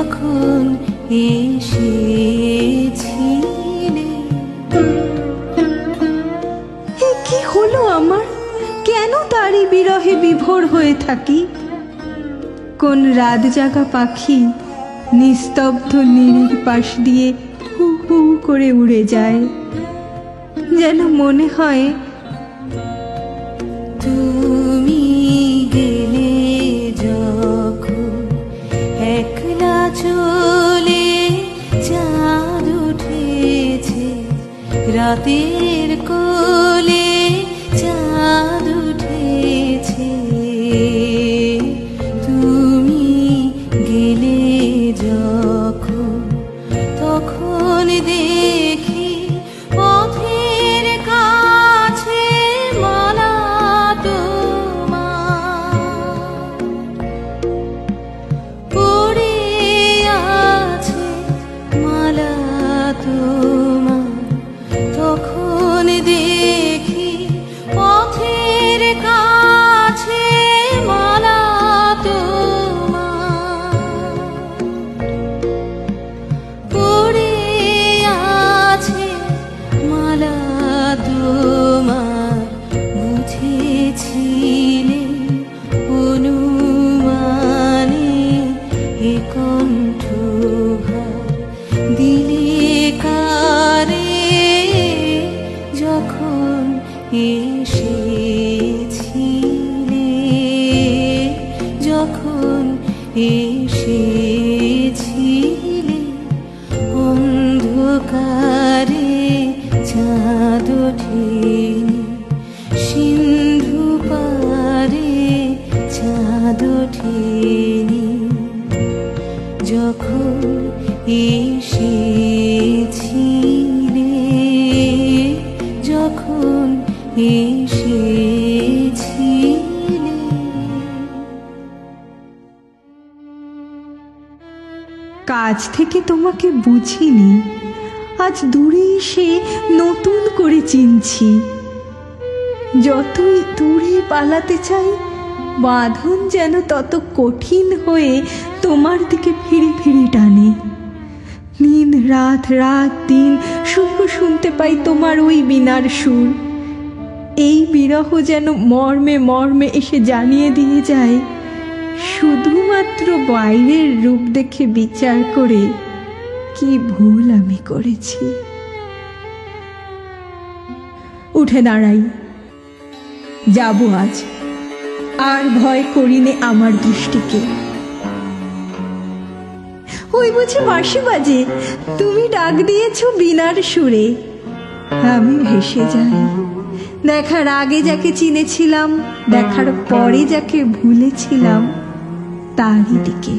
যখন এসেছিলে। কি হলো আমার? কেন তারই বিরহে বিভোর হয়ে থাকি? কোন রাত জাগা পাখি নিস্তব্ধ নীড়ের পাশ দিয়ে হু হু করে উড়ে যায়, যেন মনে হয় তুমি গেলে যখন একলা চলে, চাঁদ উঠেছে রাতের কোলে, চাঁদ উঠেছে। তুমি গেলে যখন তখন দেখি পথের কাছে মালা তোমার পড়ে আছে, মালা তোমার। তখন দেখি পথের কাছে মালা তোমার পড়ে আছে, মালা তোমার। বুঝেছিলে অনুমানে এ কণ্ঠহার দিলে কারে, যখন এসেছিলে, যখন এসেছিলে। অন্ধকারে চাঁদ ওঠেনি, সিন্ধু পারে চাঁদ ওঠেনি, যখন এসেছিলে, যখন এসেছিলে। কাছ থেকে তোমাকে বুঝিনি, আজ দূরে এসে নতুন করে চিনছি। যতই দূরে পালাতে চাই, বাঁধন যেন তত কঠিন হয়ে তোমার দিকে ফিরে ফিরে টানে। দিন রাত, রাত দিন শুধু শুনতে পাই তোমার ওই বীণার সুর। এই বিরহ যেন মর্মে মর্মে এসে জানিয়ে দিয়ে যায়, শুধুমাত্র বাইরের রূপ দেখে বিচার করে কি ভুল আমি করেছি। উঠে দাঁড়াই, যাব আজ, আর ভয় করিনে আমার দৃষ্টিকে। ওই বুঝি বাঁশি বাজে, তুমি ডাক দিয়েছ বীণার সুরে। আমি ভেসে যাই, দেখার আগে যাকে চিনেছিলাম, দেখার পরে যাকে ভুলেছিলাম, তারই দিকে।